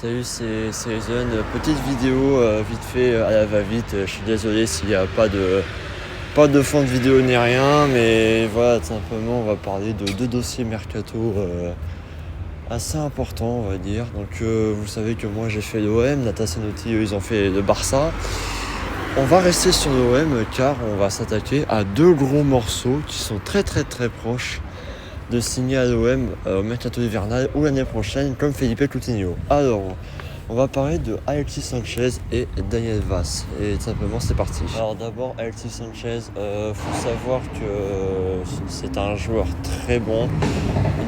Salut, c'est Season. Petite vidéo vite fait à la va-vite. Je suis désolé s'il n'y a pas de fond de vidéo ni rien, mais voilà, tout simplement, on va parler de deux dossiers mercato assez importants, on va dire. Donc, vous savez que moi j'ai fait l'OM, Nata Sanotti, eux, ils ont fait le Barça. On va rester sur l'OM car on va s'attaquer à deux gros morceaux qui sont très proches de signer à l'OM au mercato hivernal ou l'année prochaine comme Felipe Coutinho. Alors, on va parler de Alexis Sanchez et Daniel Vaz. Et tout simplement, c'est parti. Alors d'abord, Alexis Sanchez, faut savoir que c'est un joueur très bon.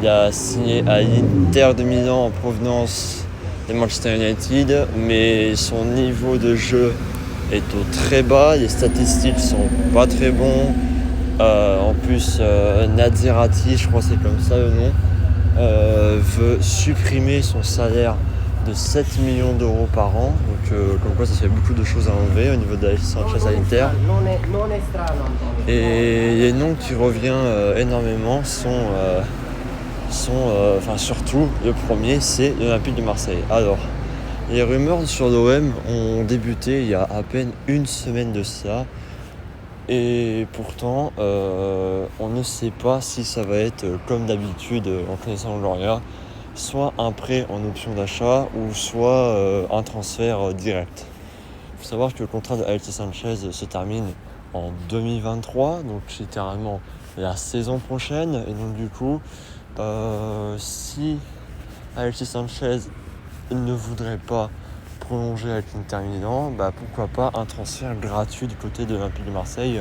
Il a signé à l'Inter de Milan en provenance de Manchester United, mais son niveau de jeu est au très bas. Les statistiques sont pas très bons. En plus, Nadzerati, je crois que c'est comme ça le nom, veut supprimer son salaire de 7 millions d'euros par an. Donc, comme quoi, ça fait beaucoup de choses à enlever au niveau d'Alexis Sanchez à l'Inter. Et les noms qui reviennent énormément sont surtout le premier, c'est l'Olympique de Marseille. Alors, les rumeurs sur l'OM ont débuté il y a à peine une semaine de ça. Et pourtant, on ne sait pas si ça va être, comme d'habitude, en connaissant Gloria, soit un prêt en option d'achat ou soit un transfert direct. Il faut savoir que le contrat d'Alexis Sanchez se termine en 2023, donc littéralement la saison prochaine. Et donc du coup, si Alexis Sanchez ne voudrait pas prolonger avec l'Inter Milan, pourquoi pas un transfert gratuit du côté de l'Olympique de Marseille.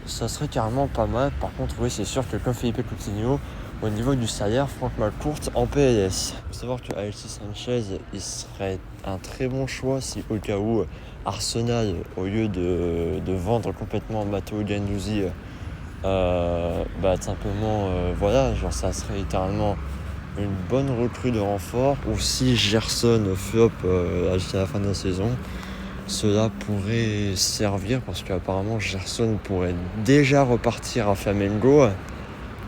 Ça serait carrément pas mal. Par contre, oui, c'est sûr que comme Felipe Coutinho, au niveau du salaire, Franck McCourt en PLS. Il faut savoir que Alexis Sanchez, il serait un très bon choix si au cas où Arsenal, au lieu de vendre complètement Matteo Guendouzi, simplement, ça serait littéralement une bonne recrue de renfort. Ou si Gerson flop jusqu'à la fin de la saison, cela pourrait servir parce qu'apparemment Gerson pourrait déjà repartir à Flamengo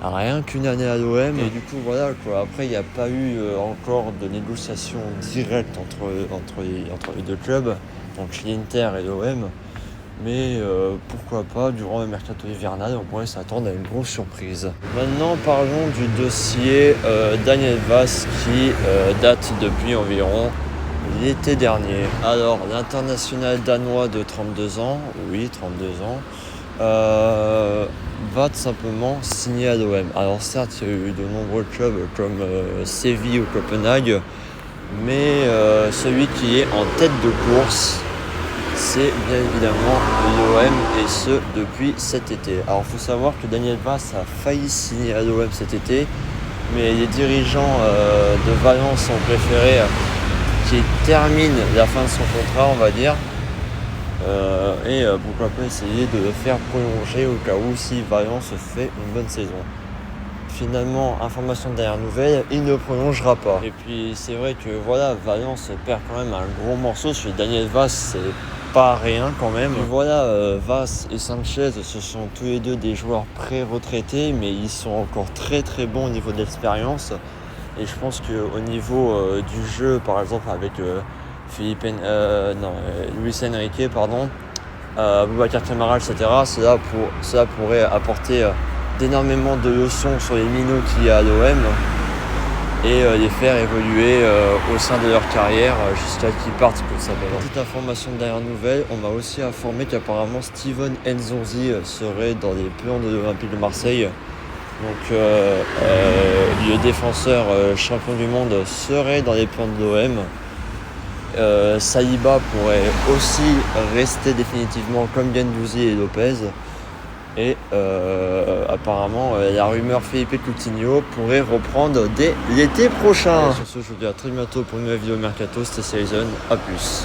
à rien qu'une année à l'OM. Et du coup voilà quoi. Après il n'y a pas eu encore de négociation directe entre les deux clubs, donc l'Inter et l'OM. Mais pourquoi pas, durant le mercato hivernal, on pourrait s'attendre à une grosse surprise. Maintenant, parlons du dossier Daniel Vaz qui date depuis environ l'été dernier. Alors, l'international danois de 32 ans, oui, 32 ans, va tout simplement signer à l'OM. Alors certes, il y a eu de nombreux clubs comme Séville ou Copenhague, mais celui qui est en tête de course, c'est bien évidemment l'OM, et ce depuis cet été. Alors il faut savoir que Daniel Vaz a failli signer à l'OM cet été, mais les dirigeants de Valence ont préféré qu'il termine la fin de son contrat, on va dire, et pourquoi pas essayer de le faire prolonger au cas où si Valence fait une bonne saison. Finalement, information de dernière nouvelle, il ne prolongera pas. Et puis c'est vrai que voilà, Valence perd quand même un gros morceau sur Daniel Vaz, c'est pas rien quand même. Et voilà, Vaz et Sanchez, ce sont tous les deux des joueurs pré-retraités, mais ils sont encore très bons au niveau de l'expérience. Et je pense qu'au niveau du jeu, par exemple avec Luis Enrique, Boubacar Kamara, etc., cela pourrait apporter d'énormément de leçons sur les minots qu'il y a à l'OM et les faire évoluer au sein de leur carrière jusqu'à qu'ils partent pour ça. Petite information de dernière nouvelle, on m'a aussi informé qu'apparemment Steven Nzonzi serait dans les plans de l'Olympique de Marseille. Donc le défenseur champion du monde serait dans les plans de l'OM. Saliba pourrait aussi rester définitivement comme Guendouzi et Lopez. Et apparemment la rumeur Felipe Coutinho pourrait reprendre dès l'été prochain. Sur ce, je vous dis à très bientôt pour une nouvelle vidéo mercato. C'était Season, à plus.